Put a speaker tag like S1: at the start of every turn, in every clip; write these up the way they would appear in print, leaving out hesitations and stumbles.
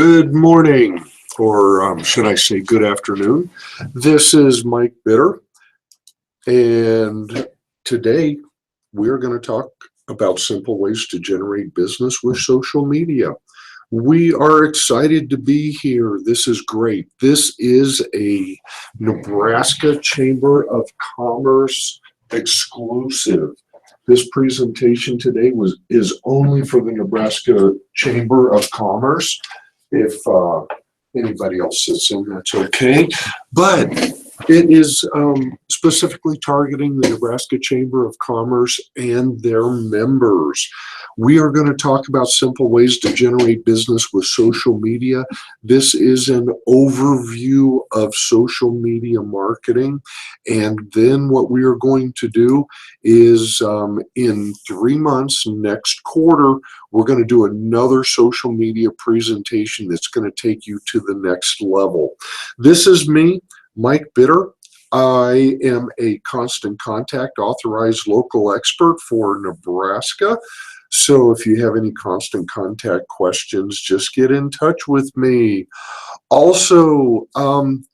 S1: Good morning, or should I say good afternoon. This is Mike Bitter, and today we're going to talk about simple ways to generate business with social media. We are excited to be here. This is great. This is a Nebraska Chamber of Commerce exclusive. This presentation today is only for the Nebraska Chamber of Commerce. If anybody else sits in, that's okay. But it is specifically targeting the Nebraska Chamber of Commerce and their members. We are going to talk about simple ways to generate business with social media. This is an overview of social media marketing. And then what we are going to do is in 3 months, next quarter, we're going to do another social media presentation that's going to take you to the next level. This is me, Mike Bitter. I am a Constant Contact authorized local expert for Nebraska. So if you have any Constant Contact questions, just get in touch with me. Also,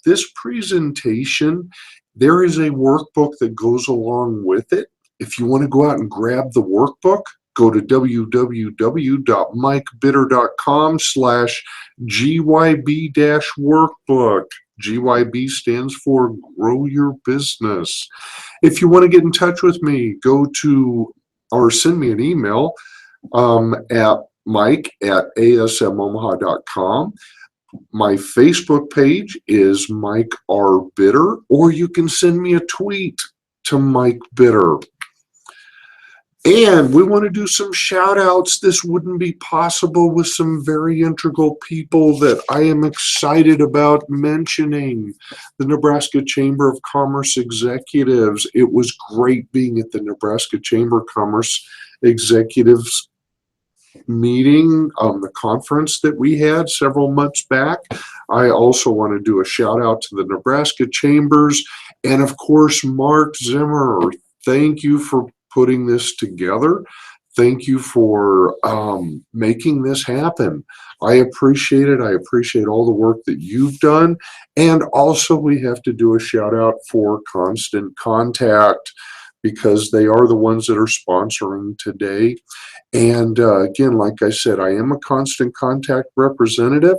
S1: this presentation, there is a workbook that goes along with it. If you want to go out and grab the workbook, go to www.mikebitter.com/GYB-workbook. GYB stands for Grow Your Business. If you want to get in touch with me, go to or send me an email at mike@asmomaha.com. My Facebook page is Mike R. Bitter, or you can send me a tweet to Mike Bitter. And we want to do some shout outs. This wouldn't be possible with some very integral people that I am excited about mentioning. The Nebraska Chamber of Commerce executives. It was great being at the Nebraska Chamber of Commerce executives meeting, the conference that we had several months back. I also want to do a shout out to the Nebraska Chambers and of course Mark Zimmer. Thank you for putting this together. Thank you for making this happen. I appreciate it. I appreciate all the work that you've done. And also we have to do a shout out for Constant Contact because they are the ones that are sponsoring today. And again, like I said, I am a Constant Contact representative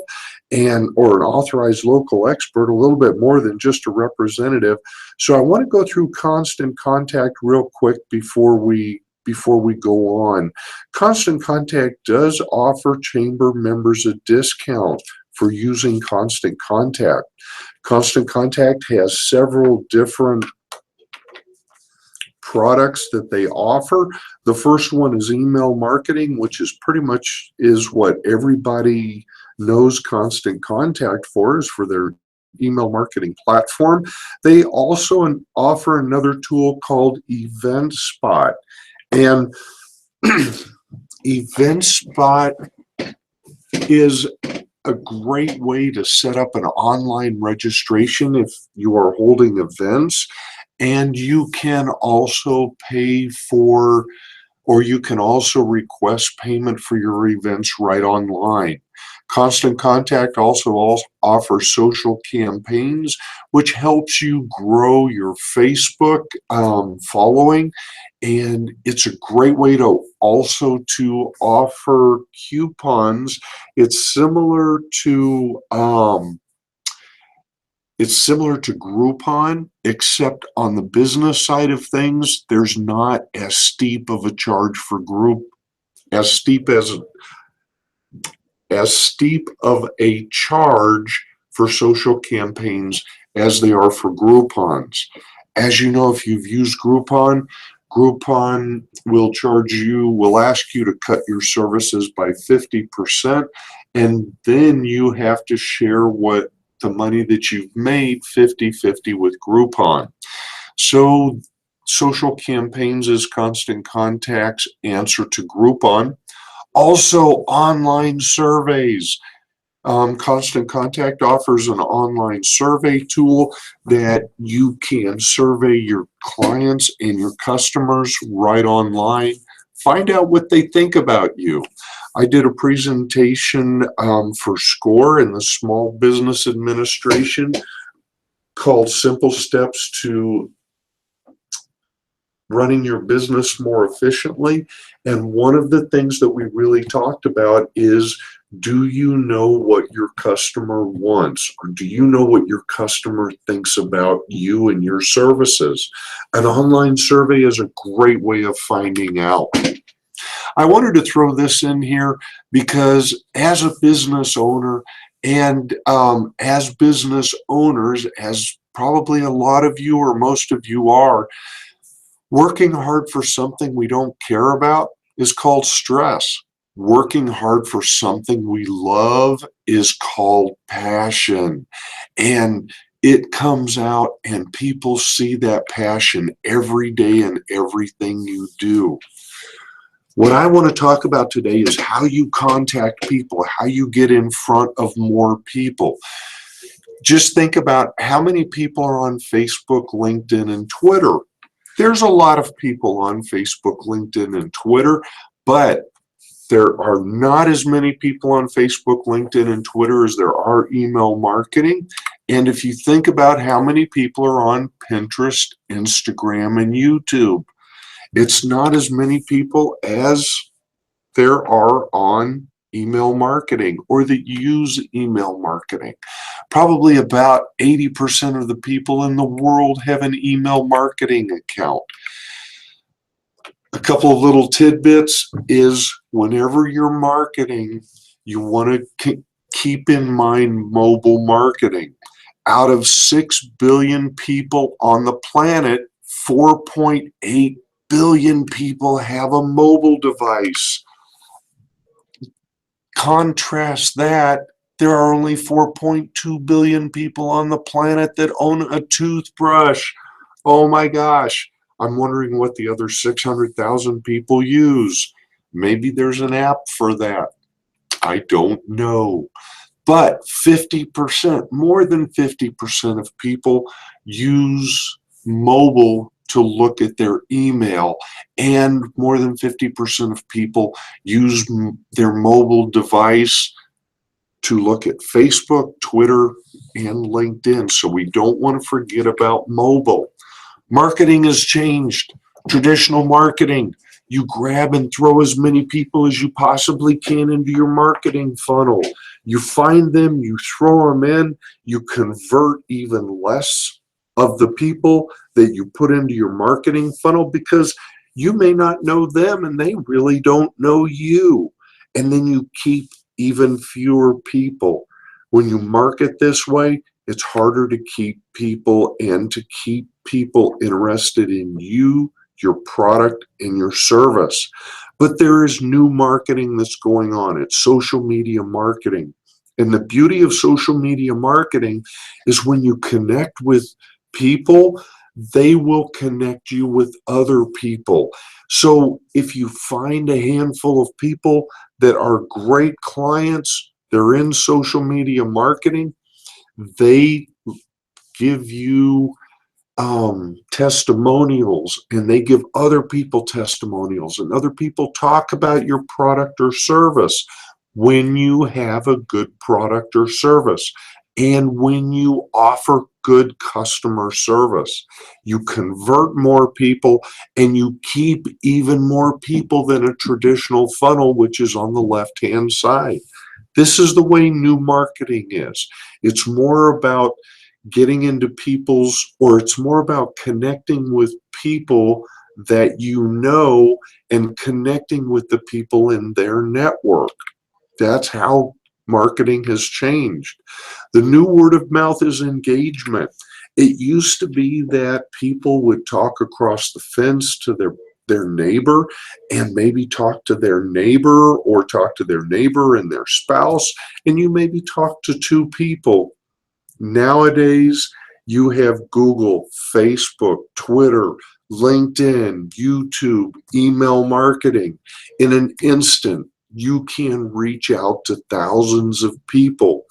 S1: or an authorized local expert, a little bit more than just a representative. So I want to go through Constant Contact real quick before we go on. Constant Contact does offer chamber members a discount for using Constant Contact. Constant Contact has several different products that they offer. The first one is email marketing, which is pretty much is what everybody knows Constant Contact for, is for their email marketing platform. They also offer another tool called EventSpot. And EventSpot is a great way to set up an online registration if you are holding events. And you can also pay for, or you can also request payment for your events right online. Constant Contact also offers social campaigns, which helps you grow your Facebook following. And it's a great way to also to offer coupons. It's similar to Groupon, except on the business side of things, there's not as steep of a charge for as steep of a charge for social campaigns as they are for Groupons. As you know, if you've used Groupon will ask you to cut your services by 50%, and then you have to share what the money that you've made 50-50 with Groupon. So social campaigns is Constant Contact's answer to Groupon. Also online surveys. Constant Contact offers an online survey tool that you can survey your clients and your customers right online Find out what they think about you. I did a presentation for SCORE in the Small Business Administration called Simple Steps to Running Your Business More Efficiently. And one of the things that we really talked about is, do you know what your customer wants? Or do you know what your customer thinks about you and your services? An online survey is a great way of finding out. I wanted to throw this in here because as a business owner and as business owners, as probably a lot of you or most of you are, working hard for something we don't care about is called stress. Working hard for something we love is called passion. And it comes out and people see that passion every day in everything you do. What I want to talk about today is how you contact people, how you get in front of more people. Just think about how many people are on Facebook, LinkedIn, and Twitter. There's a lot of people on Facebook, LinkedIn, and Twitter, but there are not as many people on Facebook, LinkedIn, and Twitter as there are email marketing. And if you think about how many people are on Pinterest, Instagram, and YouTube, it's not as many people as there are on email marketing or that use email marketing. Probably about 80% of the people in the world have an email marketing account. A couple of little tidbits is whenever you're marketing, you want to keep in mind mobile marketing. Out of 6 billion people on the planet, 4.8 billion people have a mobile device. Contrast that, there are only 4.2 billion people on the planet that own a toothbrush. Oh my gosh. I'm wondering what the other 600,000 people use. Maybe there's an app for that. I don't know. But 50%, more than 50% of people use mobile to look at their email, and more than 50% of people use their mobile device to look at Facebook, Twitter, and LinkedIn. So we don't want to forget about mobile. Marketing has changed. Traditional marketing, you grab and throw as many people as you possibly can into your marketing funnel. You find them, you throw them in, you convert even less of the people that you put into your marketing funnel because you may not know them and they really don't know you. And then you keep even fewer people. When you market this way, it's harder to keep people and to keep people interested in you, your product, and your service. But there is new marketing that's going on. It's social media marketing. And the beauty of social media marketing is when you connect with people, they will connect you with other people. So if you find a handful of people that are great clients, they're in social media marketing, they give you testimonials, and they give other people testimonials, and other people talk about your product or service. When you have a good product or service and when you offer good customer service, you convert more people and you keep even more people than a traditional funnel, which is on the left-hand side. This is the way new marketing is. It's more about getting into it's more about connecting with people that you know and connecting with the people in their network. That's how marketing has changed. The new word of mouth is engagement. It used to be that people would talk across the fence to their neighbor and maybe talk to their neighbor or talk to their neighbor and their spouse, and you maybe talk to two people. Nowadays, you have Google, Facebook, Twitter, LinkedIn, YouTube, email marketing. In an instant, you can reach out to thousands of people.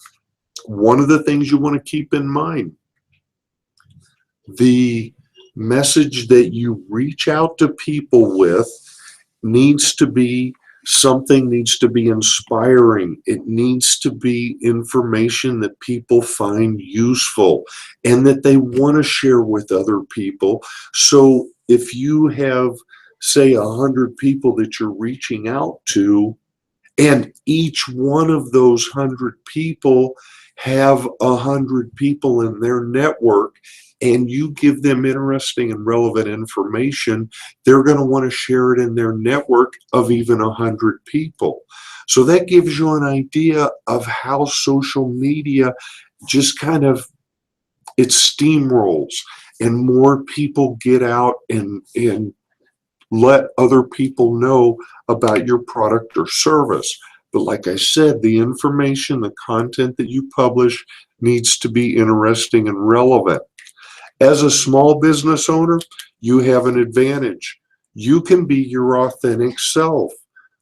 S1: One of the things you want to keep in mind, the message that you reach out to people with needs to be something, needs to be inspiring. It needs to be information that people find useful and that they want to share with other people. So if you have, say, 100 people that you're reaching out to, and each one of those 100 people have 100 people in their network, and you give them interesting and relevant information, they're going to want to share it in their network of even 100 people. So that gives you an idea of how social media just kind of, it steamrolls, and more people get out and let other people know about your product or service. But like I said, the information, the content that you publish needs to be interesting and relevant. As a small business owner, you have an advantage. You can be your authentic self.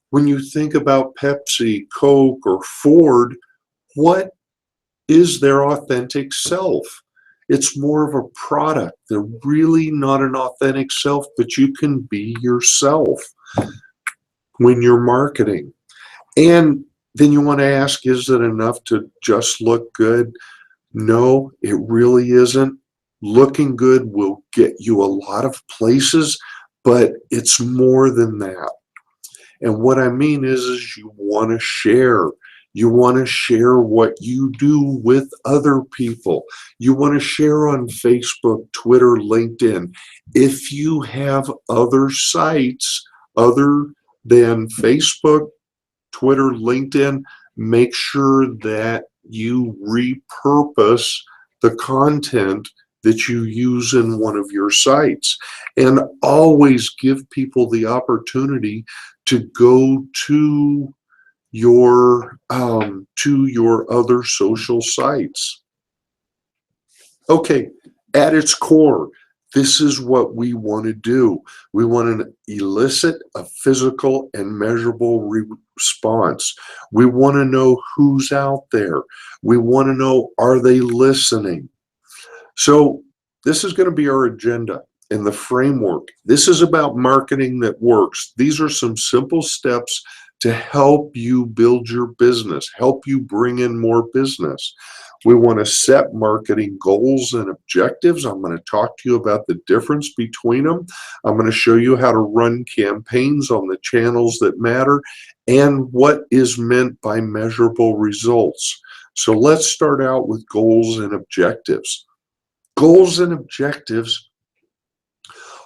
S1: When you think about Pepsi, Coke, or Ford, what is their authentic self? It's more of a product. They're really not an authentic self, but you can be yourself when you're marketing. And then you want to ask, is it enough to just look good? No, it really isn't. Looking good will get you a lot of places, but it's more than that. And what I mean is you want to share. You want to share what you do with other people. You want to share on Facebook, Twitter, LinkedIn. If you have other sites other than Facebook, Twitter, LinkedIn, make sure that you repurpose the content that you use in one of your sites, and always give people the opportunity to go to your other social sites. Okay, at its core, this is what we want to do. We want to elicit a physical and measurable response. We want to know who's out there. We want to know, are they listening? So this is going to be our agenda and the framework. This is about marketing that works. These are some simple steps to help you build your business, help you bring in more business. We want to set marketing goals and objectives. I'm going to talk to you about the difference between them. I'm going to show you how to run campaigns on the channels that matter and what is meant by measurable results. So let's start out with goals and objectives. Goals and objectives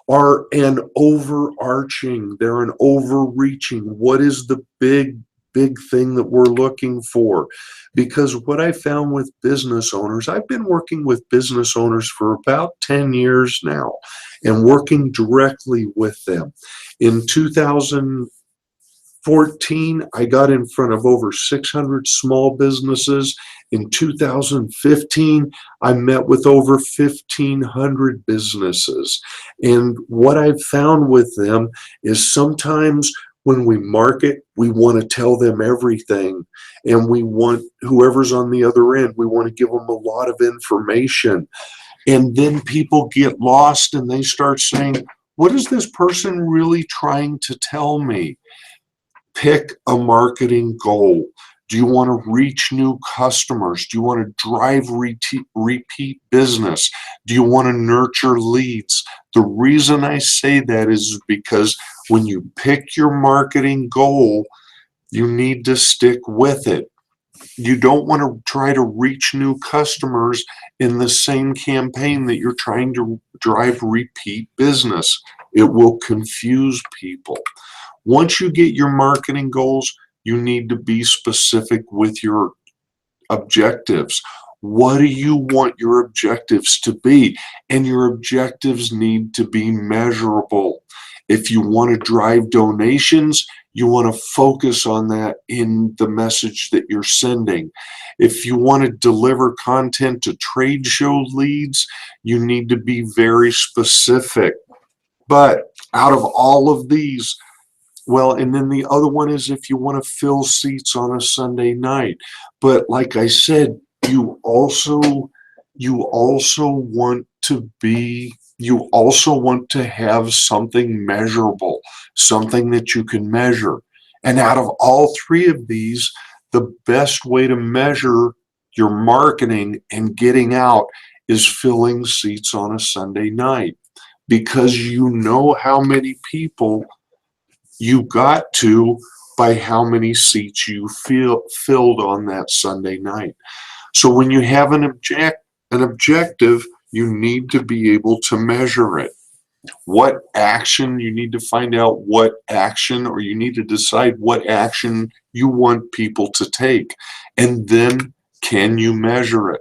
S1: are an overarching, they're an overreaching. What is the big thing that we're looking for? Because what I found with business owners, I've been working with business owners for about 10 years now and working directly with them. In 2014, I got in front of over 600 small businesses. In 2015, I met with over 1,500 businesses. And what I've found with them is sometimes when we market, we want to tell them everything. And we want whoever's on the other end, we want to give them a lot of information. And then people get lost and they start saying, what is this person really trying to tell me? Pick a marketing goal. Do you want to reach new customers? Do you want to drive repeat business? Do you want to nurture leads? The reason I say that is because when you pick your marketing goal, you need to stick with it. You don't want to try to reach new customers in the same campaign that you're trying to drive repeat business. It will confuse people. Once you get your marketing goals, you need to be specific with your objectives. What do you want your objectives to be? And your objectives need to be measurable. If you want to drive donations, you want to focus on that in the message that you're sending. If you want to deliver content to trade show leads, you need to be very specific. But out of all of these, well, and then the other one is if you want to fill seats on a Sunday night. But like I said, you also want to be You also want to have something measurable, something that you can measure. And out of all three of these, the best way to measure your marketing and getting out is filling seats on a Sunday night, because you know how many people you got to by how many seats you filled on that Sunday night. So when you have an objective, you need to be able to measure it. What action, you need to find out what action, or you need to decide what action you want people to take. And then can you measure it?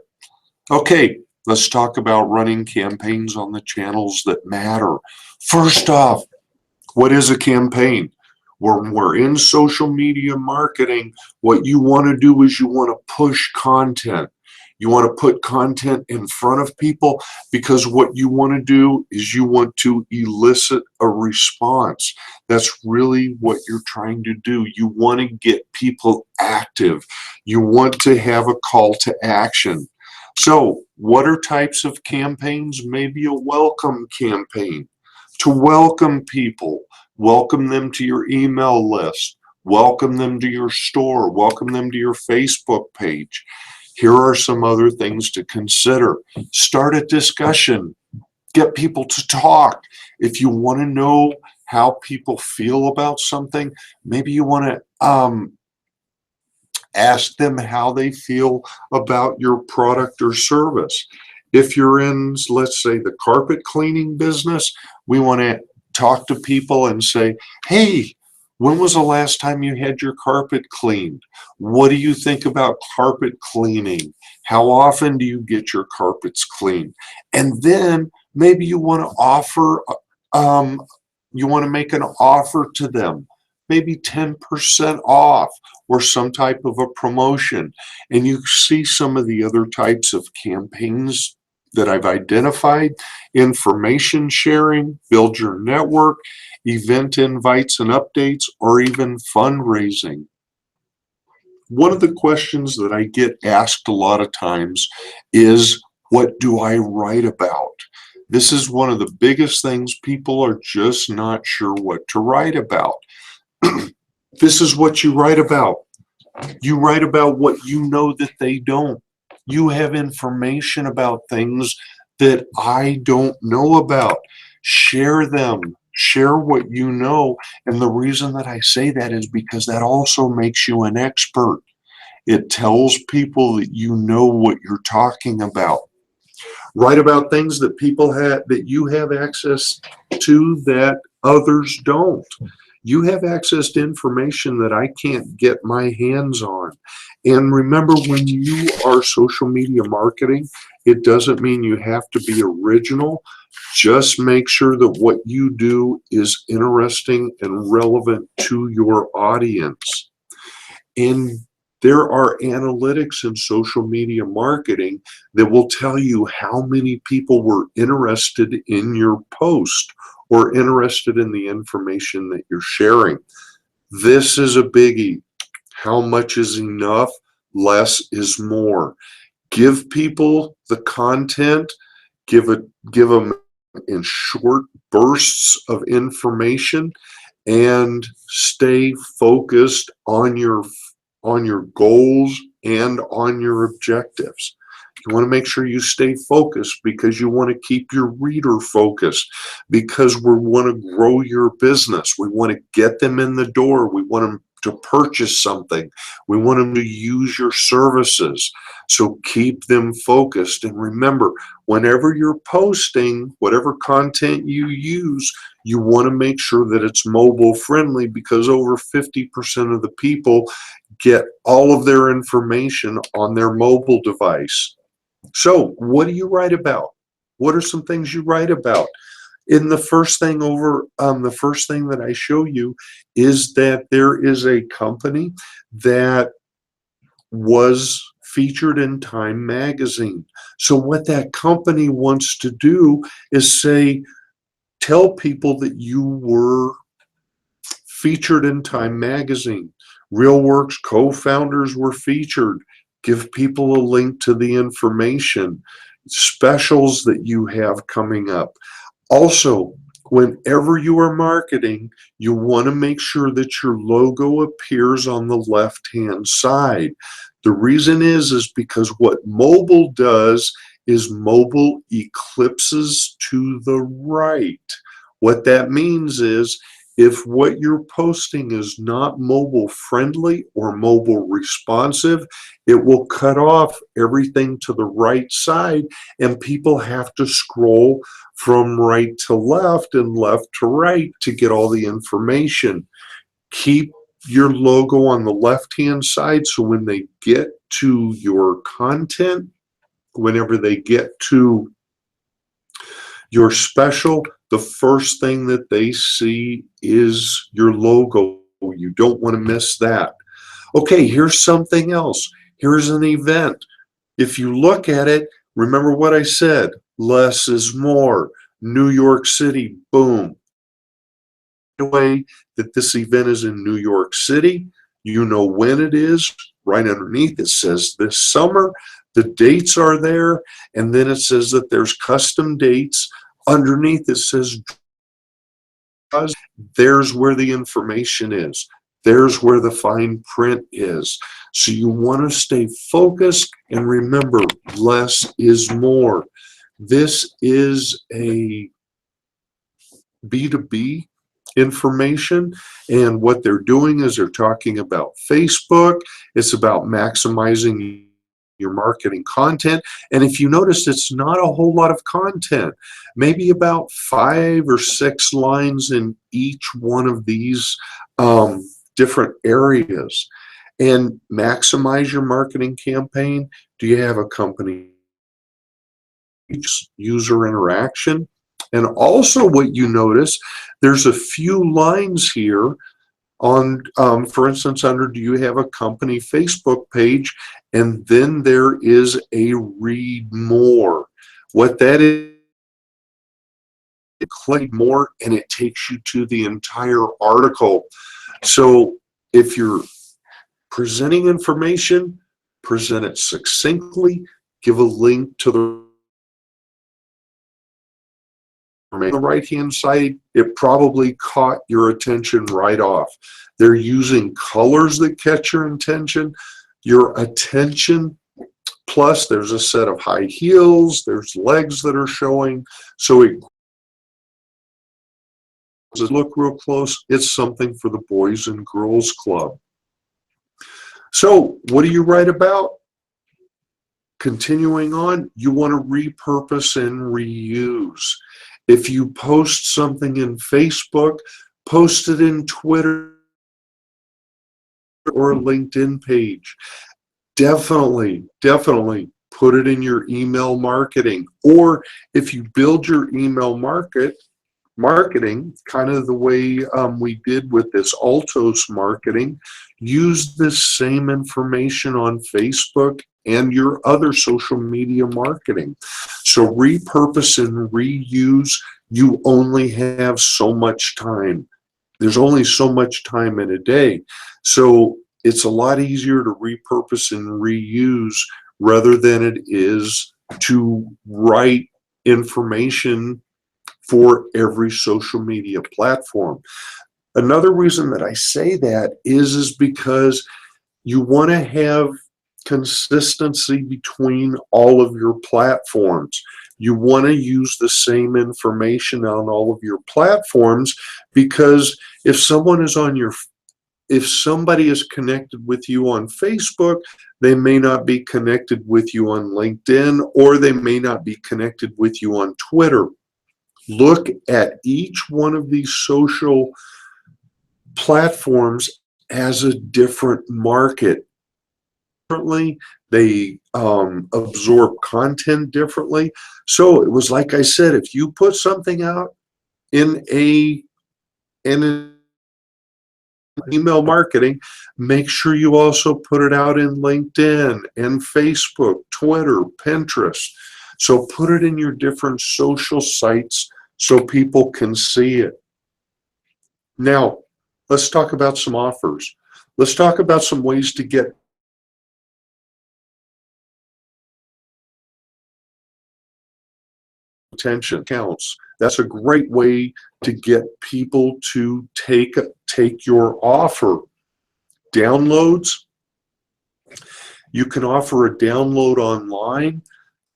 S1: Okay, let's talk about running campaigns on the channels that matter. First off, what is a campaign? When we're in social media marketing, what you want to do is you want to push content. You want to put content in front of people, because what you want to do is you want to elicit a response. That's really what you're trying to do. You want to get people active. You want to have a call to action. So what are types of campaigns? Maybe a welcome campaign to welcome people. Welcome them to your email list. Welcome them to your store. Welcome them to your Facebook page. Here are some other things to consider. Start a discussion. Get people to talk. If you want to know how people feel about something, maybe you want to ask them how they feel about your product or service. If you're in, let's say, the carpet cleaning business, we want to talk to people and say, hey, when was the last time you had your carpet cleaned? What do you think about carpet cleaning? How often do you get your carpets cleaned? And then maybe you want to offer, you want to make an offer to them, maybe 10% off or some type of a promotion. And you see some of the other types of campaigns that I've identified: information sharing, build your network, event invites and updates, or even fundraising. One of the questions that I get asked a lot of times is, what do I write about? This is one of the biggest things. People are just not sure what to write about. This is what you write about. You write about what you know that they don't. You have information about things that I don't know about. Share them. Share what you know. And the reason that I say that is because that also makes you an expert. It tells people that you know what you're talking about. Write about things that people have, that you have access to that others don't. You have access to information that I can't get my hands on. And remember, when you are social media marketing, it doesn't mean you have to be original. Just make sure that what you do is interesting and relevant to your audience. And there are analytics in social media marketing that will tell you how many people were interested in your post or interested in the information that you're sharing. This is a biggie. How much is enough? Less is more. Give people the content, give them in short bursts of information, and stay focused on your goals and on your objectives. You want to make sure you stay focused, because you want to keep your reader focused, because we want to grow your business. We want to get them in the door. We want them to purchase something. We want them to use your services. So keep them focused. And remember, whenever you're posting, whatever content you use, you want to make sure that it's mobile friendly, because over 50% of the people get all of their information on their mobile device. So what do you write about? What are some things you write about? In the first thing the first thing that I show you is that there is a company that was featured in Time magazine. So what that company wants to do is tell people that you were featured in Time magazine. RealWorks co-founders were featured. Give people a link to the information, specials that you have coming up. Also, whenever you are marketing, you want to make sure that your logo appears on the left-hand side. The reason is because what mobile does is mobile eclipses to the right. What that means is if what you're posting is not mobile friendly or mobile responsive, it will cut off everything to the right side, and people have to scroll from right to left and left to right to get all the information. Keep your logo on the left-hand side so when they get to your content, whenever they get to your special, the first thing that they see is your logo. You don't want to miss that. Okay, here's something else. Here's an event. If you look at it, remember what I said, less is more. New York City, boom. The way that this event is in New York City, you know when it is. Right underneath it says this summer. The dates are there, and then it says that there's custom dates. Underneath it says there's where the information is. There's where the fine print is. So you want to stay focused and remember, less is more. This is a B2B information, and what they're doing is they're talking about Facebook. It's about maximizing your marketing content. And if you notice, it's not a whole lot of content, maybe about 5 or 6 lines in each one of these different areas. And maximize your marketing campaign. Do you have a company user interaction? And also what you notice, there's a few lines here on, for instance, under do you have a company Facebook page? And then there is a read more. What that is, click more and it takes you to the entire article. So if you're presenting information, present it succinctly, give a link to the on the right-hand side, it probably caught your attention right off. They're using colors that catch your attention. Your attention, plus there's a set of high heels, there's legs that are showing. So it look real close. It's something for the Boys and Girls Club. So what do you write about? Continuing on, you want to repurpose and reuse. If you post something in Facebook, post it in Twitter or a LinkedIn page. Definitely put it in your email marketing. Or if you build your email marketing, kind of the way we did with this Altos marketing, use this same information on Facebook and your other social media marketing. So repurpose and reuse. You only have so much time. There's only so much time in a day. So it's a lot easier to repurpose and reuse rather than it is to write information for every social media platform. Another reason that I say that is because you want to have consistency between all of your platforms. You want to use the same information on all of your platforms, because if somebody is connected with you on Facebook, they may not be connected with you on LinkedIn, or they may not be connected with you on Twitter. Look at each one of these social platforms as a different market. Differently, they absorb content differently. So it was like I said, if you put something out in an email marketing, make sure you also put it out in LinkedIn and Facebook, Twitter, Pinterest. So put it in your different social sites so people can see it. Now, let's talk about some offers. Let's talk about some ways to get attention counts. That's a great way to get people to take your offer. Downloads, you can offer a download online.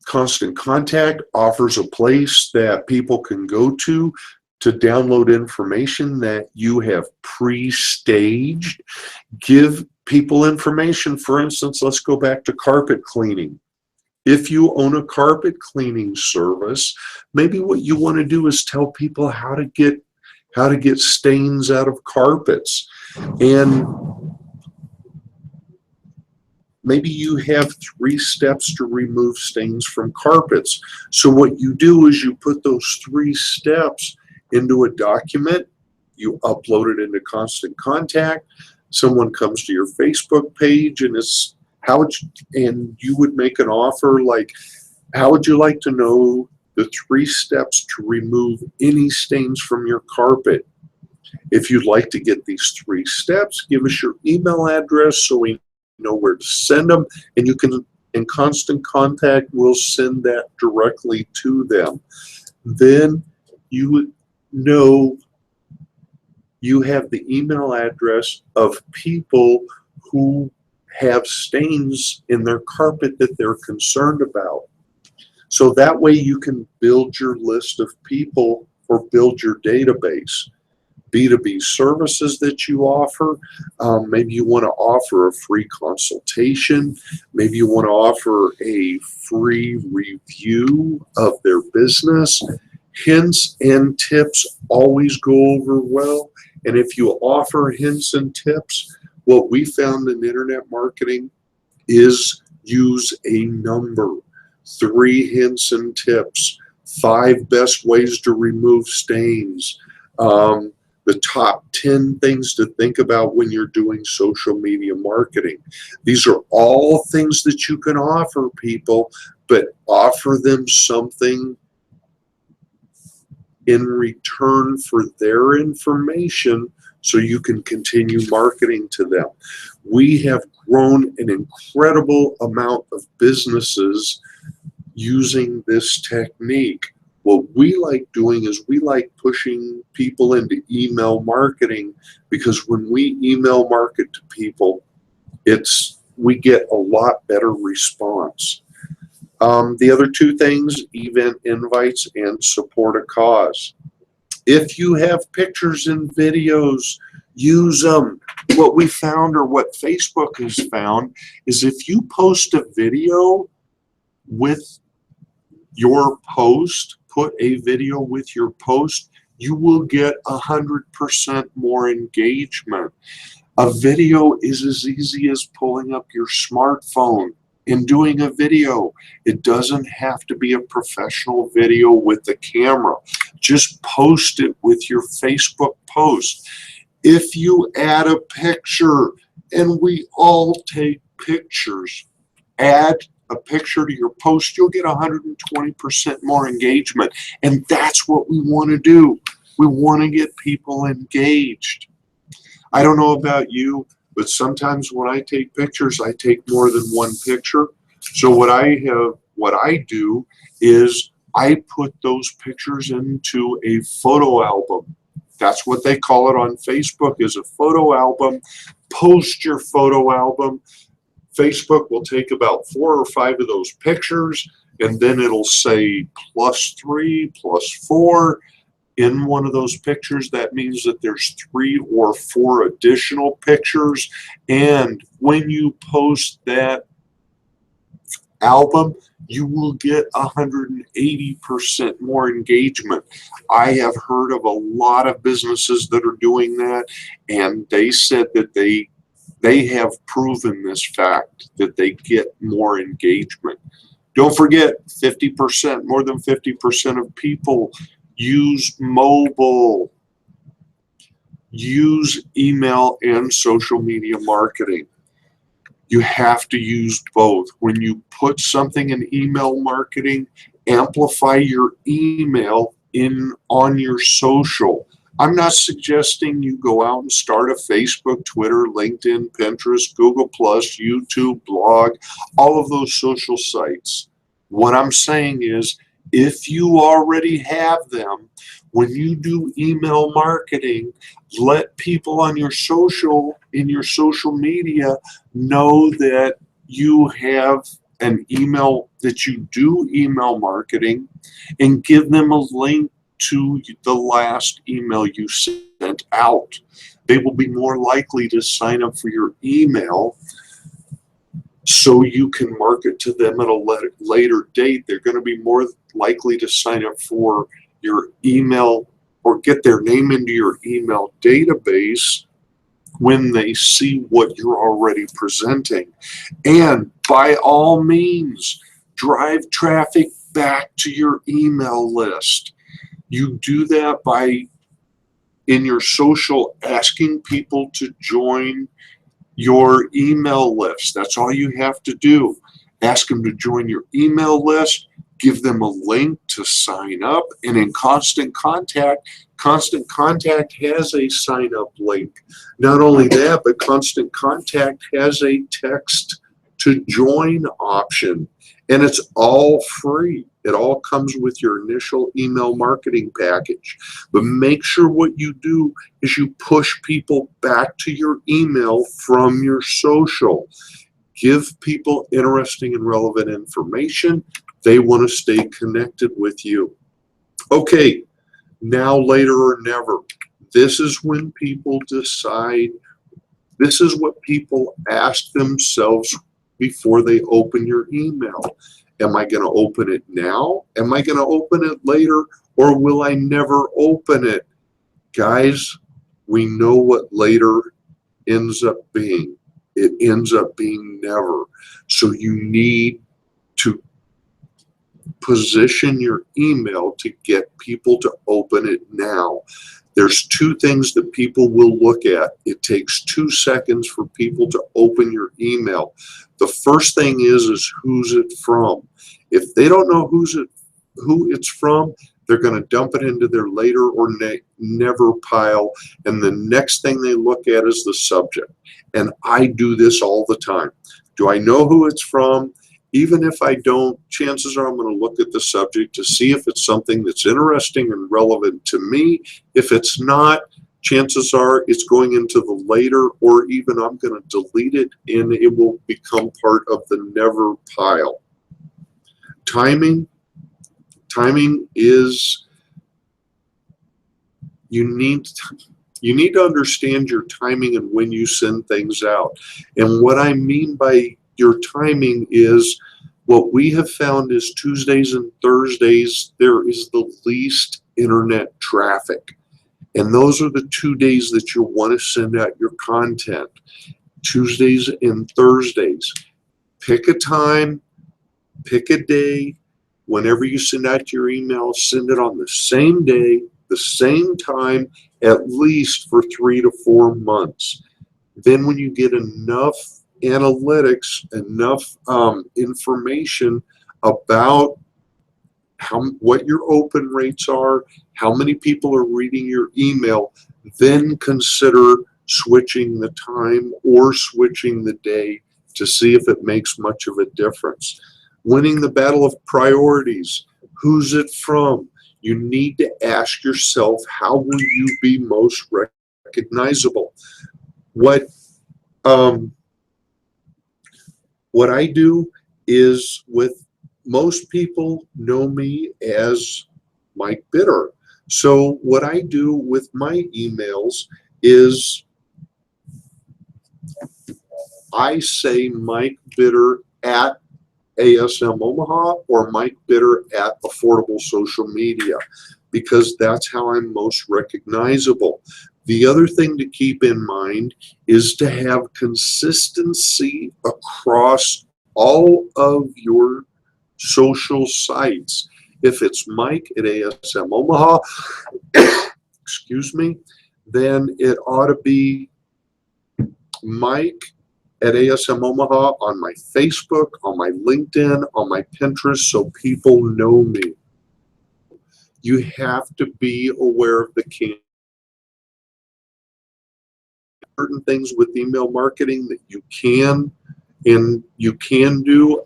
S1: Constant Contact offers a place that people can go to download information that you have pre-staged. Give people information. For instance, let's go back to carpet cleaning. If you own a carpet cleaning service, maybe what you want to do is tell people how to get stains out of carpets. And maybe you have 3 steps to remove stains from carpets. So what you do is you put those 3 steps into a document, you upload it into Constant Contact, someone comes to your Facebook page and you would make an offer like, how would you like to know the 3 steps to remove any stains from your carpet? If you'd like to get these 3 steps, give us your email address so we know where to send them, and you can, in Constant Contact, will send that directly to them. Then you would know you have the email address of people who have stains in their carpet that they're concerned about. So that way you can build your list of people or build your database. B2B services that you offer. Maybe you want to offer a free consultation. Maybe you want to offer a free review of their business. Hints and tips always go over well. And if you offer hints and tips, what we found in internet marketing is use a number. 3 hints and tips, 5 best ways to remove stains, the top 10 things to think about when you're doing social media marketing. These are all things that you can offer people, but offer them something in return for their information so you can continue marketing to them. We have grown an incredible amount of businesses using this technique. What we like doing is we like pushing people into email marketing, because when we email market to people, we get a lot better response. The other 2 things, event invites and support a cause. If you have pictures and videos, use them. What we found, or what Facebook has found, is if you post a video with your post, put a video with your post, you will get 100% more engagement. A video is as easy as pulling up your smartphone and doing a video. It doesn't have to be a professional video with a camera. Just post it with your Facebook post. If you add a picture, and we all take pictures, add a picture to your post, you'll get 120% more engagement. And that's what we want to do. We want to get people engaged. I don't know about you, but sometimes when I take pictures, I take more than one picture. So what I do is I put those pictures into a photo album. That's what they call it on Facebook, is a photo album. Post your photo album. Facebook will take about 4 or 5 of those pictures, and then it'll say +3, +4 in one of those pictures. That means that there's 3 or 4 additional pictures. And when you post that album, you will get 180% more engagement. I have heard of a lot of businesses that are doing that, and they said that they have proven this fact, that they get more engagement. Don't forget, 50%, more than 50% of people use mobile, use email and social media marketing. You have to use both. When you put something in email marketing, amplify your email on your social. I'm not suggesting you go out and start a Facebook, Twitter, LinkedIn, Pinterest, Google+, YouTube, blog, all of those social sites. What I'm saying is If you already have them, when you do email marketing, let people on your in your social media know that you have an email, that you do email marketing, and give them a link to the last email you sent out. They will be more likely to sign up for your email so you can market to them at a later date. They're going to be more likely to sign up for your email or get their name into your email database when they see what you're already presenting. And by all means, drive traffic back to your email list. You do that by, in your social, asking people to join your email list. That's all you have to do. Ask them to join your email list, give them a link to sign up, and in Constant Contact has a sign up link. Not only that, but Constant Contact has a text to join option, and it's all free. It all comes with your initial email marketing package. But make sure what you do is you push people back to your email from your social. Give people interesting and relevant information. They want to stay connected with you. Okay, now, later, or never. This is when people decide, this is what people ask themselves before they open your email. Am I going to open it now? Am I going to open it later? Or will I never open it? Guys, we know what later ends up being. It ends up being never. So you need to position your email to get people to open it now. There's two things that people will look at. It takes 2 seconds for people to open your email. The first thing is who's it from. If they don't know who it's from, they're going to dump it into their later or never pile. And the next thing they look at is the subject. And I do this all the time. Do I know who it's from? Even if I don't, chances are I'm going to look at the subject to see if it's something that's interesting and relevant to me. If it's not, chances are it's going into the later, or even I'm going to delete it and it will become part of the never pile. Timing is, you need to understand your timing and when you send things out. And what I mean by your timing is, what we have found is Tuesdays and Thursdays, there is the least internet traffic. And those are the 2 days that you'll want to send out your content. Tuesdays and Thursdays. Pick a time, pick a day. Whenever you send out your email, send it on the same day, the same time, at least for 3 to 4 months. Then when you get enough analytics, enough information about what your open rates are, how many people are reading your email, then consider switching the time or switching the day to see if it makes much of a difference. Winning the battle of priorities. Who's it from? You need to ask yourself, how will you be most recognizable? What I do is, with most people know me as Mike Bitter. So what I do with my emails is I say Mike Bitter at ASM Omaha or Mike Bitter at Affordable Social Media, because that's how I'm most recognizable. The other thing to keep in mind is to have consistency across all of your social sites. If it's Mike at ASM Omaha, excuse me, then it ought to be Mike at ASM Omaha on my Facebook, on my LinkedIn, on my Pinterest, so people know me. You have to be aware of the campaign. Certain things with email marketing that you can do.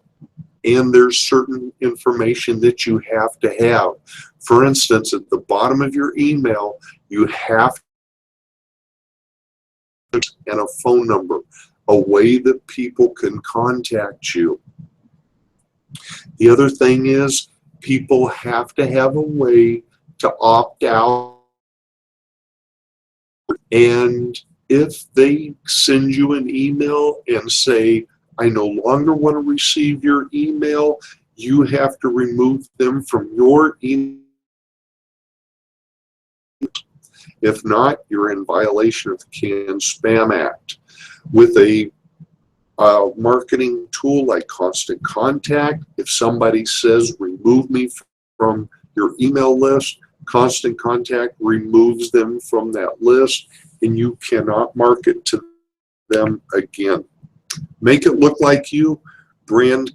S1: and there's certain information that you have to have. For instance, at the bottom of your email, you have and a phone number, a way that people can contact you. The other thing is people have to have a way to opt out, and if they send you an email and say, I no longer want to receive your email, you have to remove them from your email. If not, you're in violation of the CAN-SPAM Act. With a marketing tool like Constant Contact, if somebody says, remove me from your email list, Constant Contact removes them from that list, and you cannot market to them again. Make it look like you, brand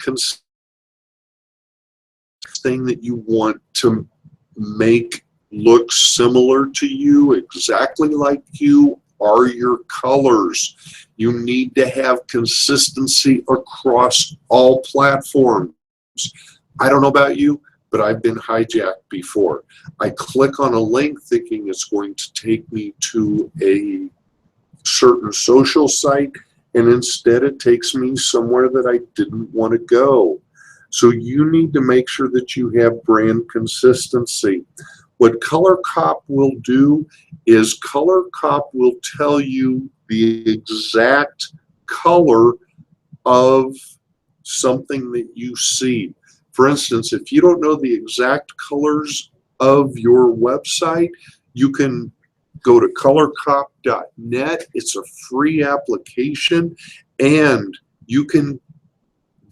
S1: thing that you want to make look similar to you, exactly like you, are your colors. You need to have consistency across all platforms. I don't know about you, but I've been hijacked before. I click on a link thinking it's going to take me to a certain social site, and instead it takes me somewhere that I didn't want to go. So you need to make sure that you have brand consistency. What ColorCop will do is ColorCop will tell you the exact color of something that you see. For instance, if you don't know the exact colors of your website, you can go to colorcop.net. It's a free application, and you can,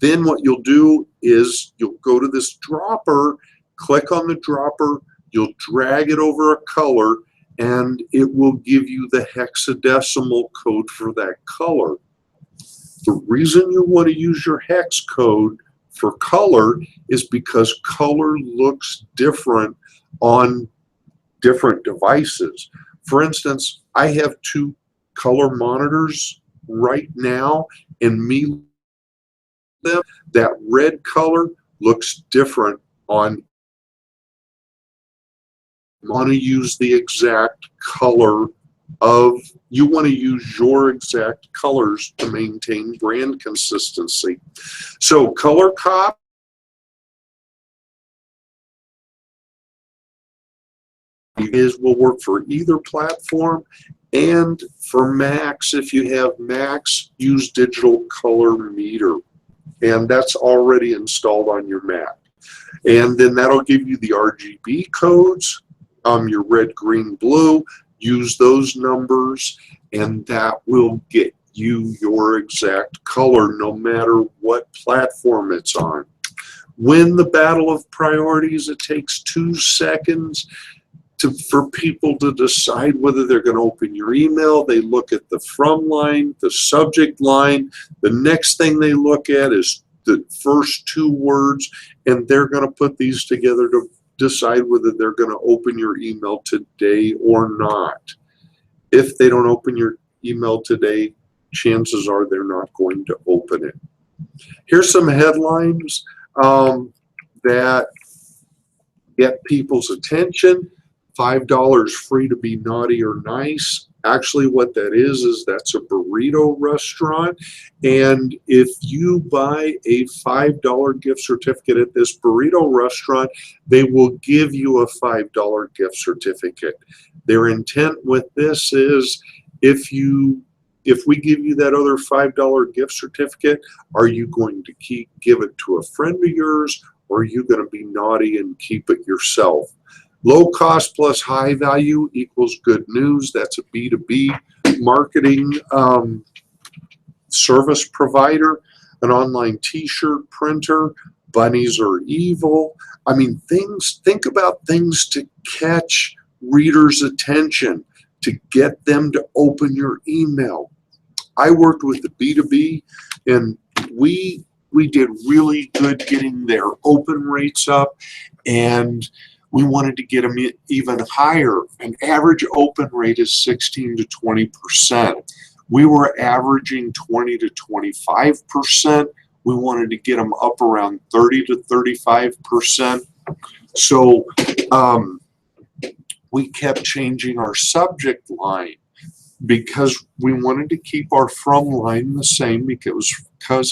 S1: then what you'll do is you'll go to this dropper, click on the dropper, you'll drag it over a color, and it will give you the hexadecimal code for that color. The reason you want to use your hex code for color is because color looks different on different devices. For instance, I have two color monitors right now, and that red color looks different on. You want to use the exact color of, you want to use your exact colors to maintain brand consistency. So ColorCop will work for either platform, and for Macs, if you have Macs, use Digital Color Meter, and that's already installed on your Mac. And then that'll give you the RGB codes, your red, green, blue. Use those numbers, and that will get you your exact color no matter what platform it's on. Win the battle of priorities. It takes 2 seconds for people to decide whether they're going to open your email. They look at the from line, the subject line. The next thing they look at is the first 2 words, and they're going to put these together to decide whether they're going to open your email today or not. If they don't open your email today, chances are they're not going to open it. Here's some headlines that get people's attention. $5 free to be naughty or nice. Actually, what that is that's a burrito restaurant. And if you buy a $5 gift certificate at this burrito restaurant, they will give you a $5 gift certificate. Their intent with this is, if we give you that other $5 gift certificate, are you going to give it to a friend of yours, or are you going to be naughty and keep it yourself? Low cost plus high value equals good news. That's a B2B marketing service provider, an online t-shirt printer. Bunnies are evil. I mean, think about things to catch readers' attention, to get them to open your email. I worked with the B2B, and we did really good getting their open rates up, and we wanted to get them even higher. An average open rate is 16 to 20%. We were averaging 20 to 25%. We wanted to get them up around 30 to 35%. So we kept changing our subject line because we wanted to keep our from line the same because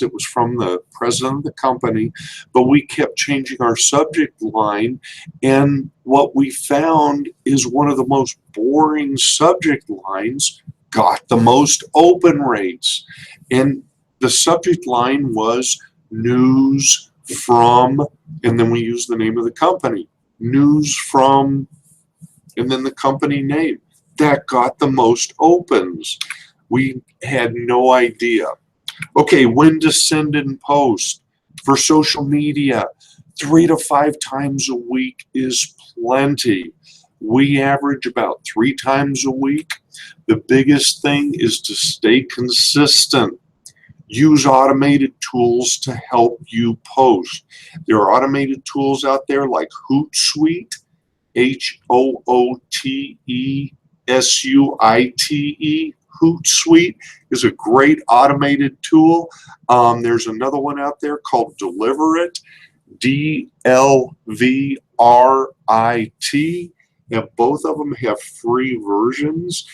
S1: it was from the president of the company, but we kept changing our subject line, and what we found is one of the most boring subject lines got the most open rates. And the subject line was news from, and then we used the name of the company, news from, and then the company name. That got the most opens. We had no idea. Okay, when to send and post for social media. 3 to 5 times a week is plenty. We average about 3 times a week. The biggest thing is to stay consistent. Use automated tools to help you post. There are automated tools out there like Hootsuite, Hootsuite. Hootsuite is a great automated tool. There's another one out there called Deliverit, DLVRIT, and both of them have free versions.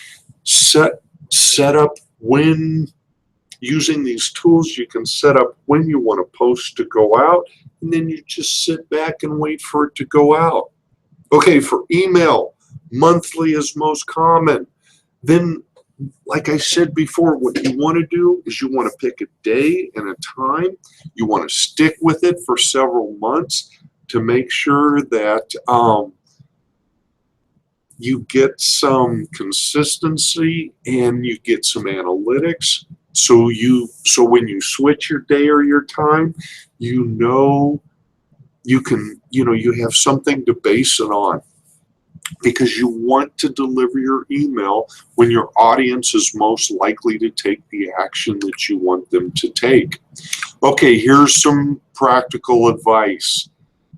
S1: Set up when using these tools, you can set up when you want a post to go out, and then you just sit back and wait for it to go out. Okay, for email, monthly is most common. Then, like I said before, what you want to do is you want to pick a day and a time. You want to stick with it for several months to make sure that you get some consistency and you get some analytics. So when you switch your day or your time, you have something to base it on, because you want to deliver your email when your audience is most likely to take the action that you want them to take. Okay, here's some practical advice.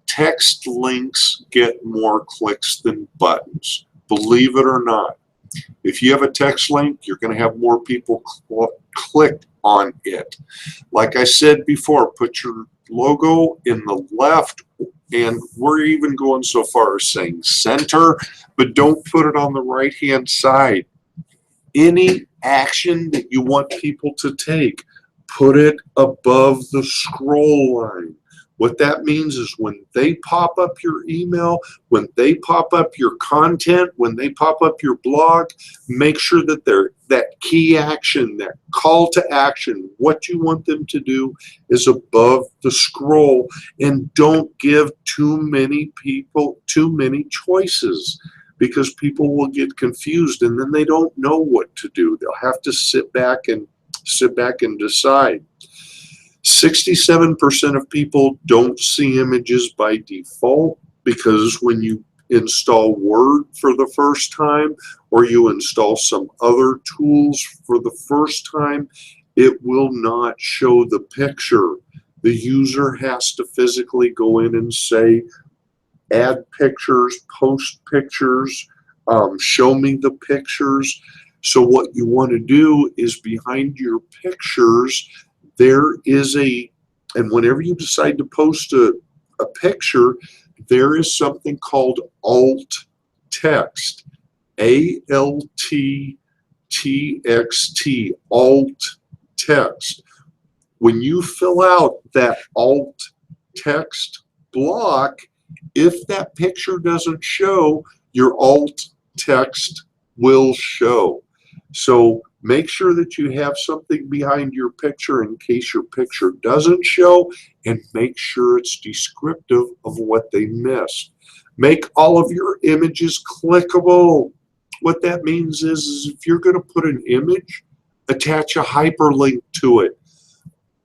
S1: Text links get more clicks than buttons, believe it or not. If you have a text link, you're going to have more people click on it. Like I said before, put your logo in the left, and we're even going so far as saying center, but don't put it on the right hand side. Any action that you want people to take, put it above the scroll line. What that means is when they pop up your email, when they pop up your content, when they pop up your blog, make sure that that key action, that call to action, what you want them to do is above the scroll, and don't give too many people too many choices, because people will get confused and then they don't know what to do. They'll have to sit back and decide. 67% of people don't see images by default, because when you install Word for the first time or you install some other tools for the first time, it will not show the picture. The user has to physically go in and say, add pictures, post pictures, show me the pictures. So what you want to do is behind your pictures, there is and whenever you decide to post a picture, there is something called alt text, ALTTXT, alt text. When you fill out that alt text block, if that picture doesn't show, your alt text will show. So make sure that you have something behind your picture in case your picture doesn't show, and make sure it's descriptive of what they missed. Make all of your images clickable. What that means is if you're going to put an image, attach a hyperlink to it.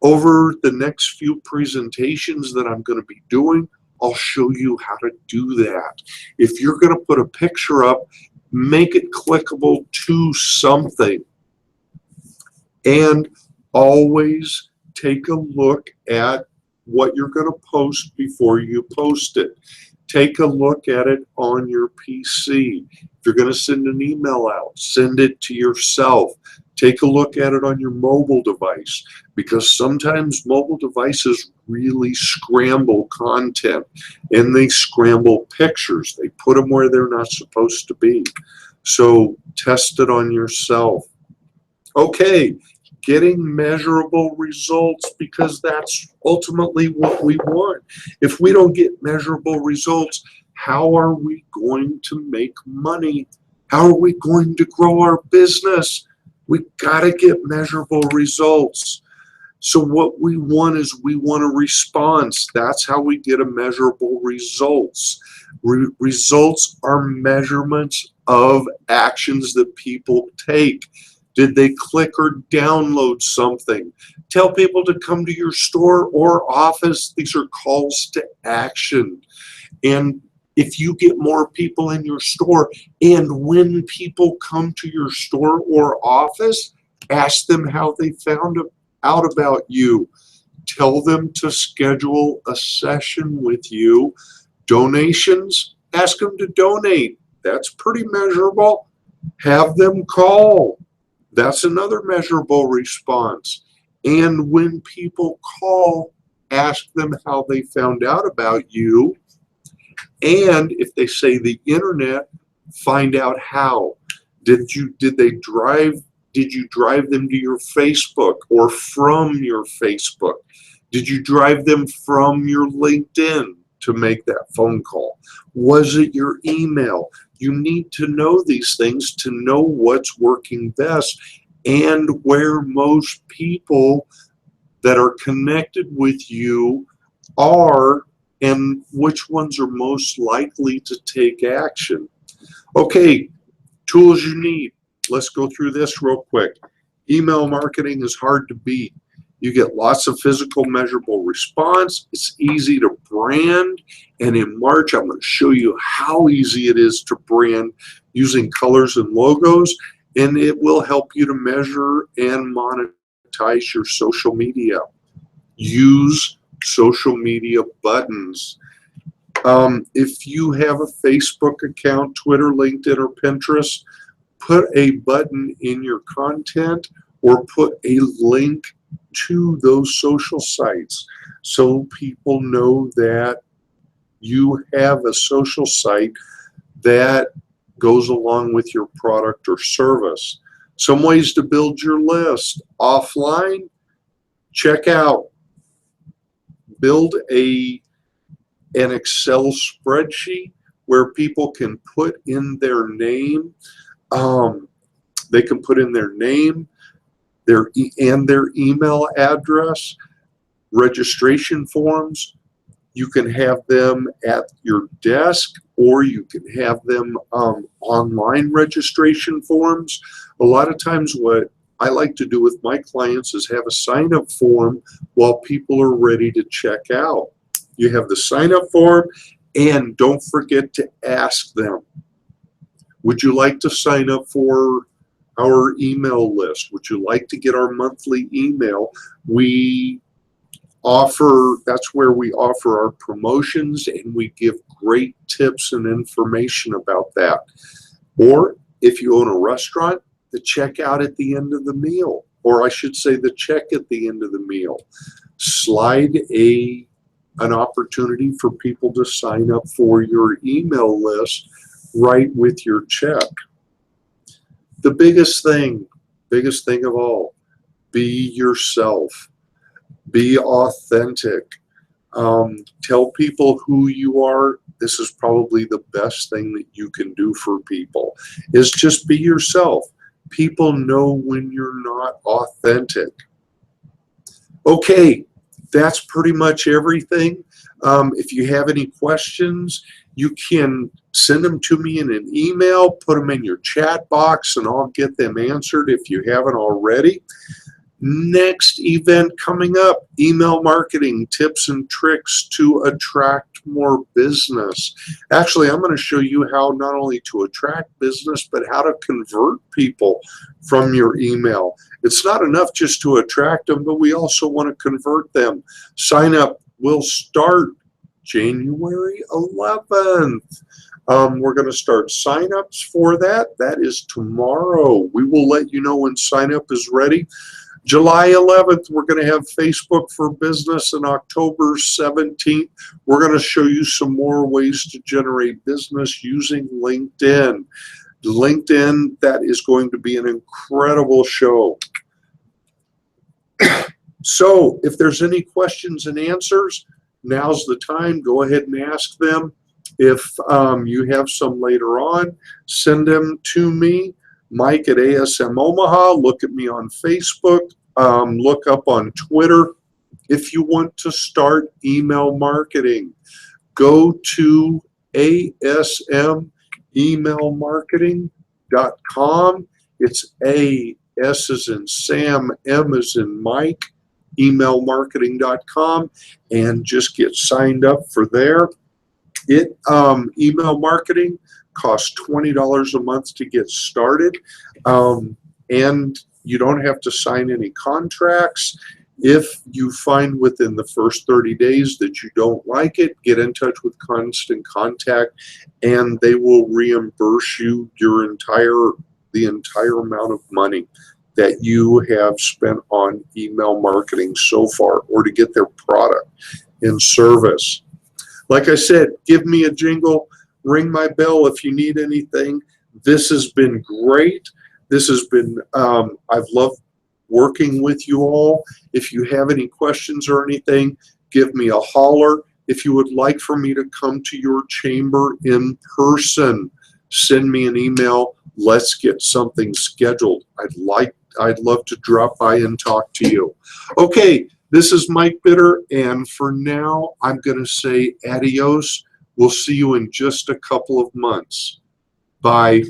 S1: Over the next few presentations that I'm going to be doing, I'll show you how to do that. If you're going to put a picture up, make it clickable to something. And always take a look at what you're going to post before you post it. Take a look at it on your PC. If you're going to send an email out, send it to yourself. Take a look at it on your mobile device, because sometimes mobile devices really scramble content and they scramble pictures. They put them where they're not supposed to be. So test it on yourself. Okay, getting measurable results, because that's ultimately what we want. If we don't get measurable results, how are we going to make money? How are we going to grow our business? We got to get measurable results. So what we want is we want a response. That's how we get a measurable results. Results are measurements of actions that people take. Did they click or download something? Tell people to come to your store or office. These are calls to action. And if you get more people in your store, and when people come to your store or office, ask them how they found out about you. Tell them to schedule a session with you. Donations, ask them to donate. That's pretty measurable. Have them call. That's another measurable response. And when people call, ask them how they found out about you. And if they say the internet, find out how. Did you drive them to your Facebook or from your Facebook? Did you drive them from your LinkedIn to make that phone call? Was it your email? You need to know these things to know what's working best and where most people that are connected with you are, and which ones are most likely to take action. Okay, tools you need. Let's go through this real quick. Email marketing is hard to beat. You get lots of physical measurable response. It's easy to brand. And in March, I'm going to show you how easy it is to brand using colors and logos. And it will help you to measure and monetize your social media. Use social media buttons. If you have a Facebook account, Twitter, LinkedIn, or Pinterest, put a button in your content or put a link to those social sites so people know that you have a social site that goes along with your product or service. Some ways to build your list. Offline, check out. Build an Excel spreadsheet where people can put in their name. They can put in their name, their email address, registration forms. You can have them at your desk, or you can have them online registration forms. A lot of times what I like to do with my clients is have a sign-up form while people are ready to check out. You have the sign-up form, and don't forget to ask them, would you like to sign up for our email list? Would you like to get our monthly email? That's where we offer our promotions, and we give great tips and information about that. Or if you own a restaurant, the checkout at the end of the meal, or I should say the check at the end of the meal. Slide an opportunity for people to sign up for your email list right with your check. The biggest thing of all, be yourself. Be authentic. Tell people who you are. This is probably the best thing that you can do for people, is just be yourself. People know when you're not authentic. Okay, that's pretty much everything. If you have any questions, you can send them to me in an email, put them in your chat box, and I'll get them answered if you haven't already. Next event coming up, email marketing tips and tricks to attract more business. Actually, I'm going to show you how not only to attract business, but how to convert people from your email. It's not enough just to attract them, but we also want to convert them. Sign up will start January 11th. We're going to start signups for that. That is tomorrow. We will let you know when sign up is ready. July 11th, we're going to have Facebook for Business, and October 17th, we're going to show you some more ways to generate business using LinkedIn. LinkedIn, that is going to be an incredible show. So if there's any questions and answers, now's the time. Go ahead and ask them. If you have some later on, send them to me, Mike at ASM Omaha. Look at me on Facebook. Look up on Twitter. If you want to start email marketing, go to asmemailmarketing.com. It's A, S as in Sam, M as in Mike, emailmarketing.com, and just get signed up for there. Email marketing costs $20 a month to get started, and you don't have to sign any contracts. If you find within the first 30 days that you don't like it, get in touch with Constant Contact, and they will reimburse you the entire amount of money that you have spent on email marketing so far, or to get their product and service. Like I said, give me a jingle, ring my bell if you need anything. This has been great. This has been, I've loved working with you all. If you have any questions or anything, give me a holler. If you would like for me to come to your chamber in person, send me an email. Let's get something scheduled. I'd love to drop by and talk to you. Okay, this is Mike Bitter, and for now, I'm going to say adios. We'll see you in just a couple of months. Bye.